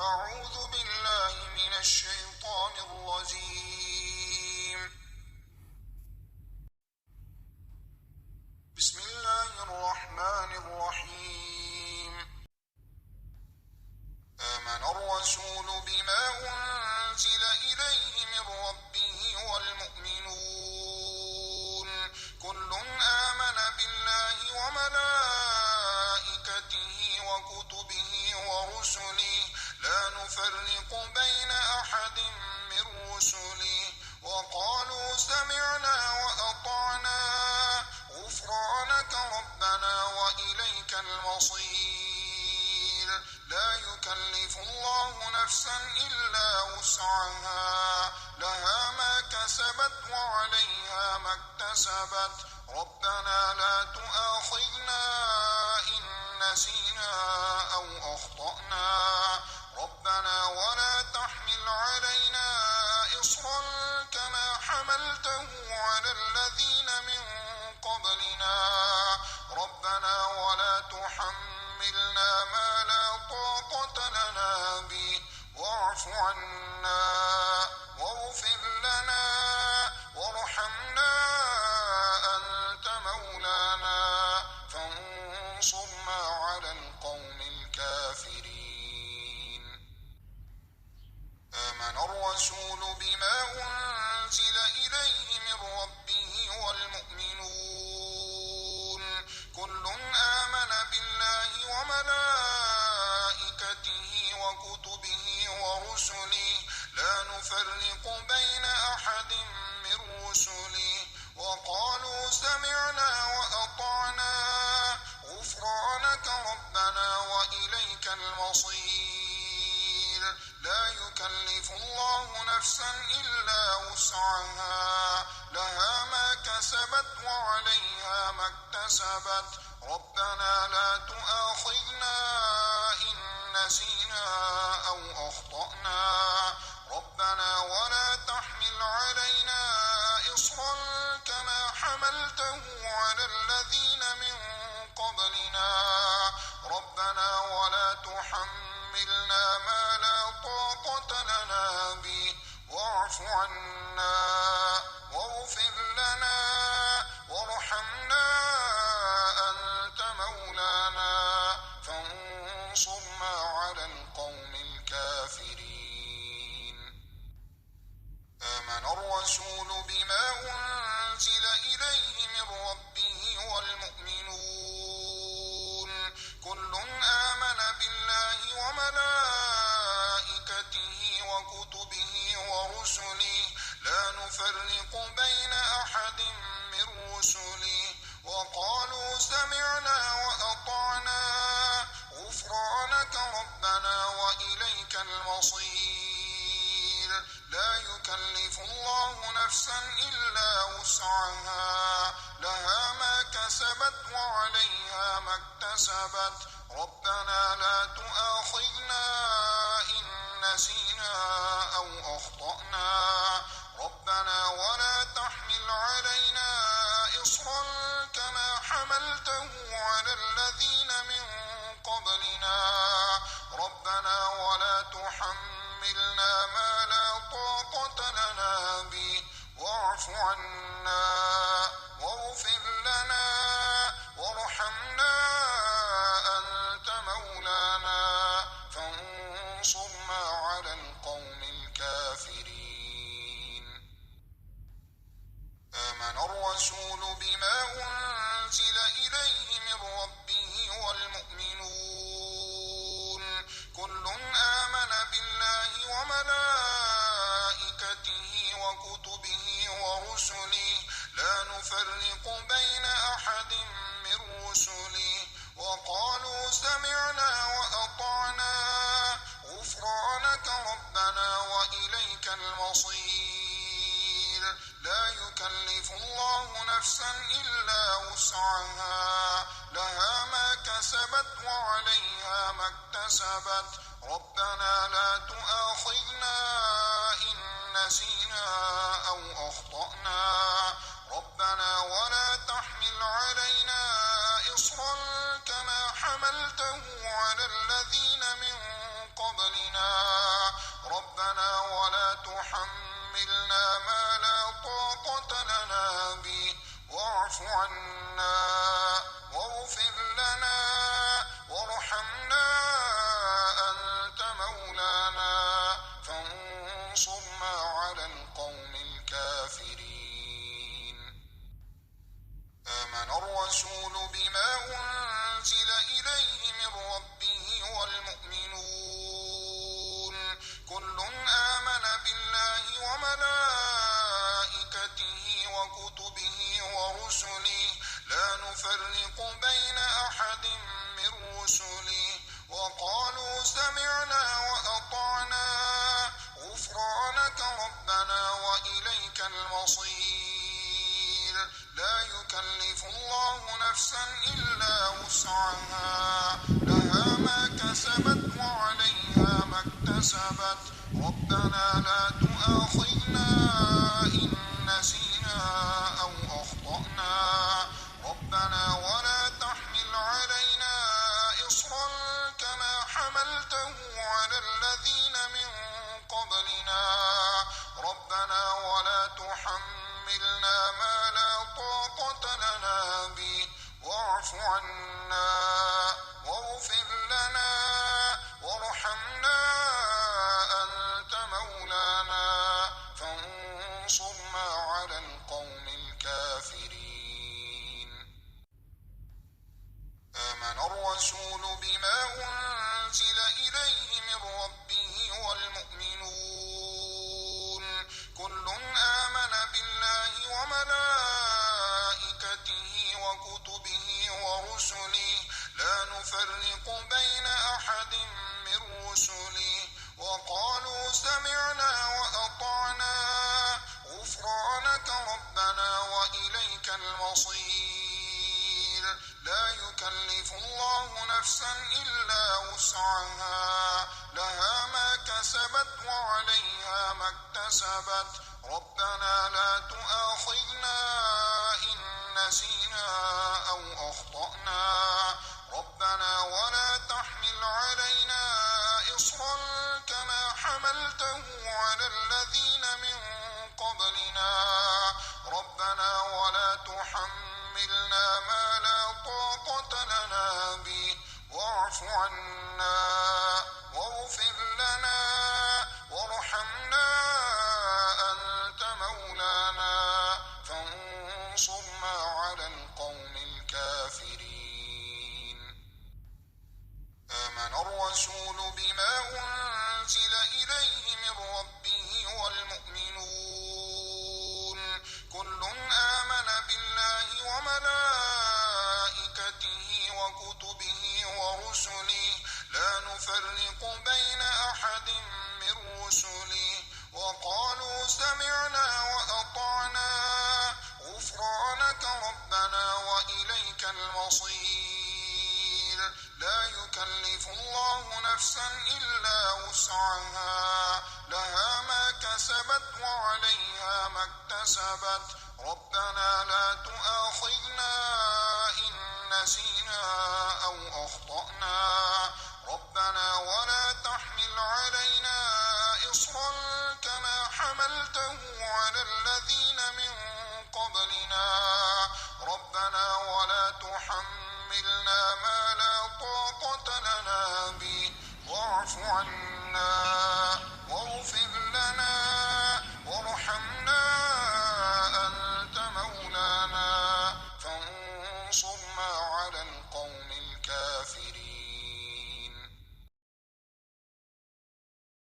أعوذ بالله من الشيطان الرجيم. بسم الله الرحمن الرحيم. آمن الرسول بما أنزل إليه من ربه والمؤمنون كل آمن بالله وملائكته وكتبه ورسله لا نفرق بين أحد من رسله وقالوا سمعنا وأطعنا غفرانك ربنا وإليك المصير. لا يكلف الله نفسا إلا وسعها لها ما كسبت وعليها ما اكتسبت ربنا لا تؤاخذنا إن نسينا أو أخطأنا ربنا ولا تحمل علينا إصرا كما حملته على الذين من قبلنا ربنا ولا تحملنا ما لا طاقة لنا به واعف عنا واغفر لنا وارحمنا أنت مولانا فانصرنا على القوم الكافرين. آمن الرسول بما أنزل إليه من ربه والمؤمنون كل آمن بالله وملائكته وكتبه ورسله لا نفرق بين أحد من رسله وقالوا سمعنا وأطعنا غفرانك ربنا وإليك المصير. لا يكلف الله نفسا إلا وسعها لها ما كسبت وعليها ما اكتسبت ربنا لا تؤاخذنا إن نسينا أو أخطأنا ربنا ولا تحمل علينا إصرا كما حملته على الذين من قبلنا ربنا ولا تحملنا ما لا طاقة لنا به واعف عنا واغفر لنا وارحمنا أنت مولانا فانصرنا على القوم الكافرين. آمن الرسول بما أنزل إليه من ربه والمؤمنون كل آمن بالله وملائكته وكتبه ورسله لا نفرق بين أحد من رسله وقالوا سمعنا وأطعنا غفرانك ربنا وإليك المصير. لا يكلف الله نفسا إلا وسعها لها ما كسبت وعليها ما اكتسبت ربنا لا تؤاخذنا إن نسينا أو أخطأنا ربنا ولا تحمل علينا إصرا كما حملته على الذين من قبلنا ربنا ولا تحملنا ما لا طاقة لنا به واعف عنا واغفر لنا وارحمنا أنت مولانا فانصرنا على القوم الكافرين. آمن الرسول بما أنزل إليه من ربه والمؤمنون كل آمن بالله وملائكته وكتبه ورسله لا نفرق بين أحد من رسله وقالوا سمعنا وأطعنا غفرانك ربنا وإليك المصير. لا يكلف الله نفسا إلا وسعها لها ما كسبت وعليها ما اكتسبت ربنا لا تؤاخذنا إن نسينا أو أخطأنا ربنا ولا تحمل علينا إصرا كما حملته على الذين من قبلنا المصير لا يكلف الله نفسا إلا وسعها لها ما كسبت وعليها ما اكتسبت ربنا لا تؤاخذنا إن نسينا أو أخطأنا ربنا ولا تحمل علينا إصرا كما حملته على الذين من قبلنا ربنا ولا تحملنا ما لا طاقة لنا به واعف عنا واغفر لنا وارحمنا أنت مولانا فانصرنا على القوم الكافرين. آمن الرسول بما أنزل إليه من ربه والمؤمنون كل آمن بالله وملائكته وكتبه ورسله لا نفرق بين أحد من رسله وقالوا سمعنا وأطعنا غفرانك ربنا وإليك المصير لا يكلف الله نفسا إلا وسعها لها ما كسبت وعليها ما اكتسبت ربنا لا تؤاخذنا إن نسينا أو أخطأنا ربنا ولا تحمل علينا إصرا كما حملته على الذين من قبلنا ربنا ولا تحملنا ما لا طاقة لنا به واعف عنا واغفر لنا وارحمنا أنت مولانا فانصرنا على القوم الكافرين. آمن الرسول بما أنزل إليه من ربه والمؤمنون كل آمن بالله وملائكته وكتبه ورسله لا نفرق بين أحد من رسله وقالوا سمعنا وأطعنا غفرانك ربنا وإليك المصير لا يكلف الله نفسا إلا وسعها لها ما كسبت وعليها ما اكتسبت ربنا لا تؤاخذنا إن نسينا أو أخطأنا ربنا ولا تحمل علينا إصرا كما حملته على الذين من قبلنا ربنا ولا تحملنا ما لا طاقة لنا به واعف عنا